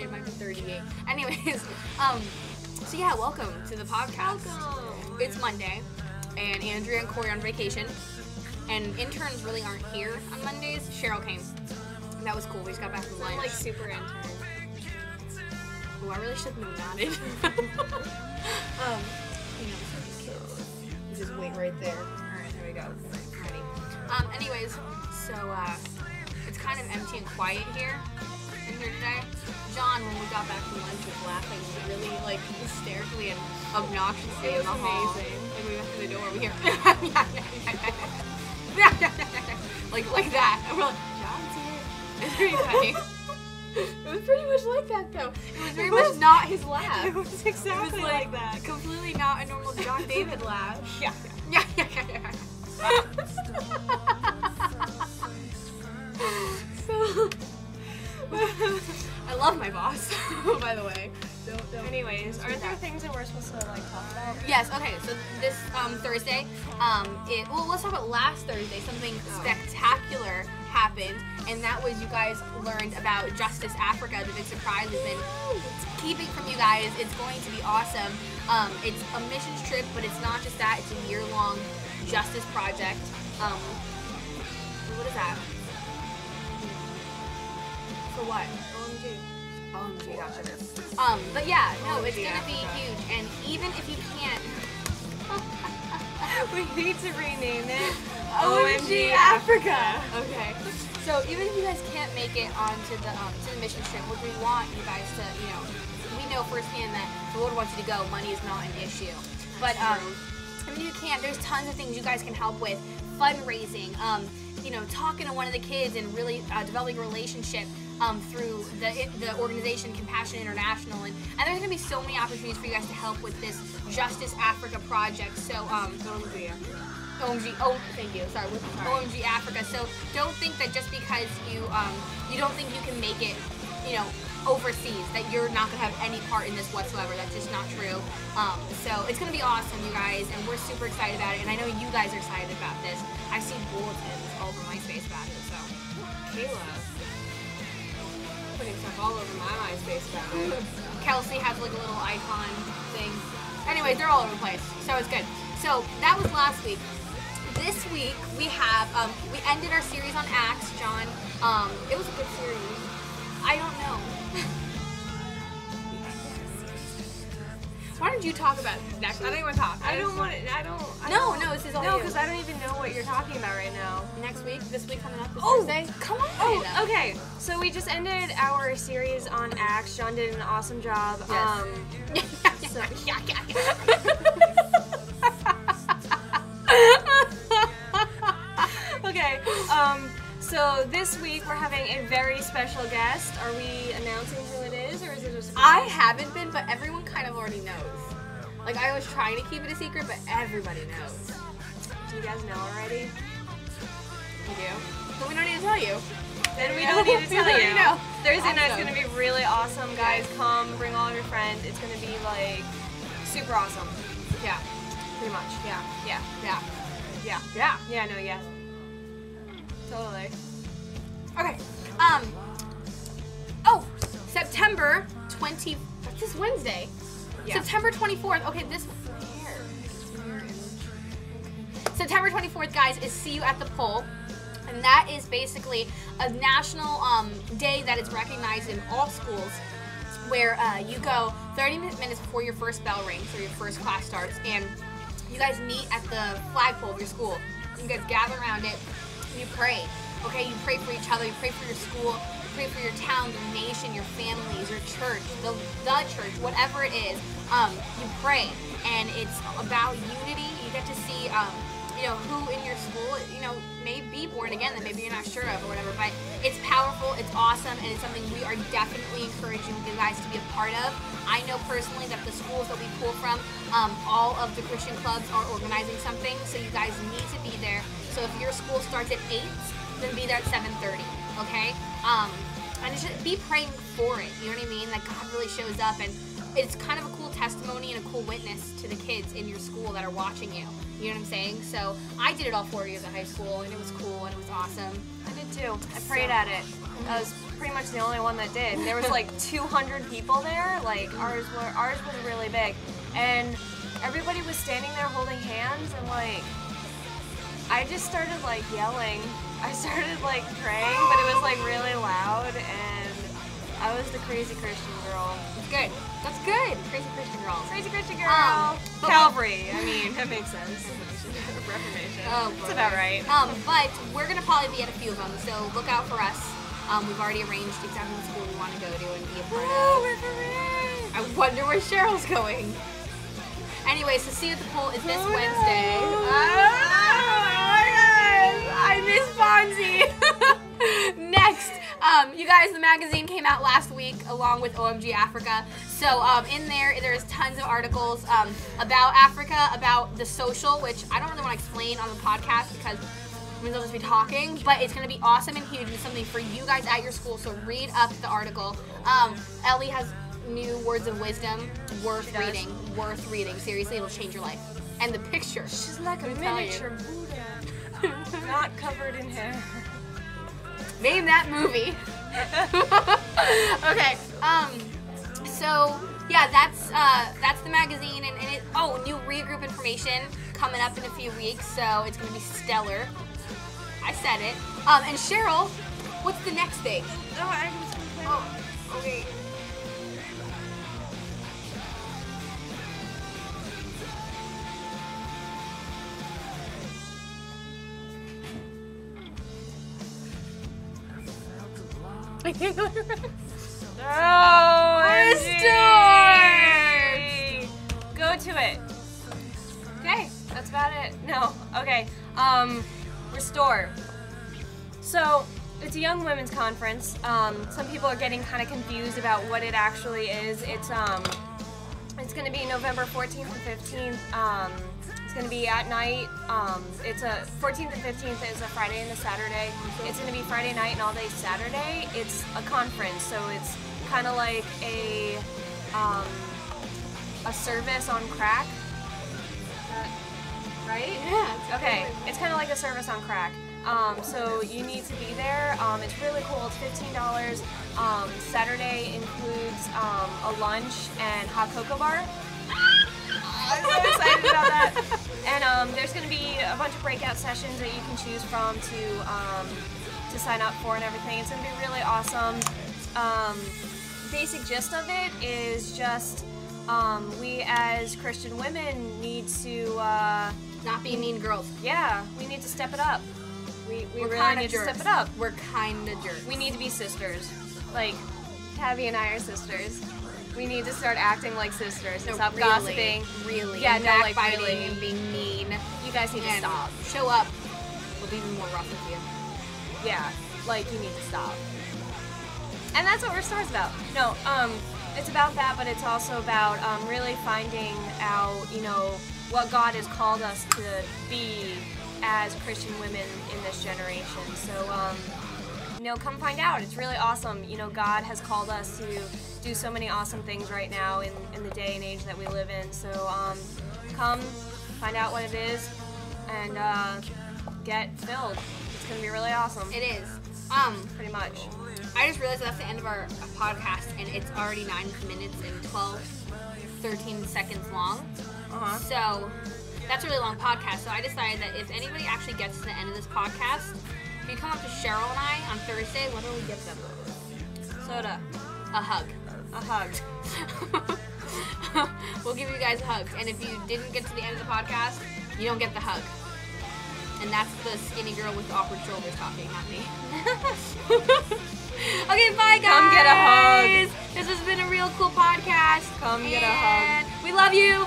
it might be 38. Anyways, so yeah, welcome to the podcast. Welcome. It's Monday, and Andrea and Corey are on vacation, and interns really aren't here on Mondays. Cheryl came. That was cool. We just got back from lunch. I'm like super intern. Oh, I really shouldn't have nodded. You know, you just wait right there. Alright, there we go. Ready. Anyways, so, it's kind of empty and quiet here in here today. John, when we got back from lunch, was laughing really, like, hysterically and obnoxiously in the hall. Amazing. Like, we went through the door, we hear, like that. And we're like, John's here. It's pretty funny. It was pretty much like that, though. It was very much not his laugh. It was exactly like that. Completely not a normal John David laugh. Yeah. Yeah. So, I love my boss, by the way. Don't Anyways, aren't there things that we're supposed to like talk about? Yes, okay, so this Thursday, let's talk about last Thursday. Something spectacular happened, and that was you guys learned about Justice Africa, the big surprise we've been keeping from you guys. It's going to be awesome. It's a missions trip, but it's not just that, it's a year-long justice project. What is that? For what? OMG, gotcha. But yeah, no, it's gonna be huge, and even if you can't, We need to rename it OMG Africa. Okay. So even if you guys can't make it onto the mission trip, which we want you guys to, we know firsthand that the Lord wants you to go. Money is not an issue, but if you can't, there's tons of things you guys can help with. Fundraising, talking to one of the kids and really developing a relationship through the organization Compassion International, and there's going to be so many opportunities for you guys to help with this Justice Africa project. So OMG, thank you. Sorry, OMG Africa. So don't think that just because you don't think you can make it, overseas, that you're not gonna have any part in this whatsoever. That's just not true. So it's gonna be awesome, you guys, and we're super excited about it. And I know you guys are excited about this. I see bulletins all over MySpace about it. So Kayla putting stuff all over my MySpace about it. Kelsey has like a little icon thing. Anyway, they're all over the place. So it's good. So that was last week. This week we have we ended our series on Acts, John. It was a good series. I don't know. Why don't you talk about next? I don't even talk. No, this is all No, you. because I don't even know what you're talking about right now. Next week, this week coming up this Oh, Thursday. Come on. Oh, okay. So we just ended our series on Acts. John did an awesome job. Yes. Okay. So this week we're having a very special guest. Are we announcing who it is, or is it just? I haven't been, but everyone kind of already knows. Like, I was trying to keep it a secret, but everybody knows. Do you guys know already? You do? But we don't need to tell you. Then we don't need to tell you. know. Thursday night's Awesome. gonna be really awesome, guys. Come, bring all of your friends. It's gonna be like super awesome. Yeah. Pretty much. Yeah. Yeah. Yeah. No. Yeah. Totally. Okay. September 20. That's this Wednesday. Yeah. September 24th. Okay, this. September 24th, guys, is See You at the Pole. And that is basically a national day that is recognized in all schools, where you go 30 minutes before your first bell rings or your first class starts, and you guys meet at the flagpole of your school. You guys gather around it, and you pray. Okay, you pray for each other, you pray for your school, you pray for your town, your nation, your families, your church, the church, whatever it is. You pray, and it's about unity. You get to see who in your school, may be born again that maybe you're not sure of or whatever, but it's powerful, it's awesome, and it's something we are definitely encouraging you guys to be a part of. I know personally that the schools that we pull from, all of the Christian clubs are organizing something, so you guys need to be there. So if your school starts at 8, then be there at 7:30, okay? And it's just be praying for it, you know what I mean? That God really shows up, and it's kind of a cool testimony and a cool witness to the kids in your school that are watching you. You know what I'm saying? So I did it all 4 years of high school, and it was cool, and it was awesome. I did too. I prayed at it. That was pretty much the only one that did. There was like 200 people there. Like ours was really big, and everybody was standing there holding hands, and like I just started like yelling. I started like praying, but it was like really loud, and I was the crazy Christian girl. That's good. That's good. Crazy Christian girl. Crazy Christian girl. But Calvary. I mean, that makes sense. Reformation. Oh, that's about right. But we're gonna probably be at a few of them, so look out for us. We've already arranged exactly what school we want to go to and be a part of. I wonder where Cheryl's going. Anyway, so See You at the Pole is this Wednesday. No. Oh my God! I miss Fonzie. Next, you guys, the magazine came out last week along with OMG Africa. So in there's tons of articles about Africa, about the social, which I don't really want to explain on the podcast because they'll just be talking, but it's going to be awesome and huge and something for you guys at your school, so read up the article. Ellie has new words of wisdom, worth reading. Seriously, it'll change your life. And the picture. She's like a miniature Buddha. Not covered in hair. Name that movie. Okay. So yeah, that's the magazine, and new regroup information coming up in a few weeks. So it's gonna be stellar. I said it. And Cheryl, what's the next thing? No, I just Okay. I can't go to rest. Oh, Restore! Go to it. Okay, that's about it. No, okay. Restore. So, it's a young women's conference. Some people are getting kind of confused about what it actually is. It's going to be November 14th and 15th. It's going to be at night. It's a 14th and 15th is a Friday and a Saturday. It's going to be Friday night and all day Saturday. It's a conference, so it's kind of like a service on crack. Right? Yeah. Okay. It's kind of like a service on crack. So you need to be there. It's really cool. It's $15. Saturday includes a lunch and hot cocoa bar. I'm so excited about that. And there's going to be a bunch of breakout sessions that you can choose from to sign up for and everything. It's going to be really awesome. Basic gist of it is just we as Christian women need to not be mean girls. Yeah, we need to step it up. We We're really kind need of to jerks. step it up. We're kind of jerks. We need to be sisters. Like, Tabby and I are sisters. We need to start acting like sisters and stop gossiping. Really. Yeah, and no, like, backbiting really. and being mean. You guys need to And stop. show up. We'll be even more rough with you. Yeah, like, you need to stop. And that's what Restore's about. No, it's about that, but it's also about really finding out, what God has called us to be as Christian women in this generation. So, come find out. It's really awesome. God has called us to do so many awesome things right now in the day and age that we live in. So, come find out what it is and get filled. It's going to be really awesome. It is. Pretty much. I just realized that's the end of our podcast, and it's already 9 minutes and 13 seconds long. So that's a really long podcast. So I decided that if anybody actually gets to the end of this podcast, if you come up to Cheryl and I on Thursday, what do we give them? Soda. A hug. A hug. We'll give you guys hugs. And if you didn't get to the end of the podcast, you don't get the hug. And that's the skinny girl with the awkward shoulders talking, not me. Okay, bye guys. Come get a hug. This has been a real cool podcast. Come get a hug. We love you.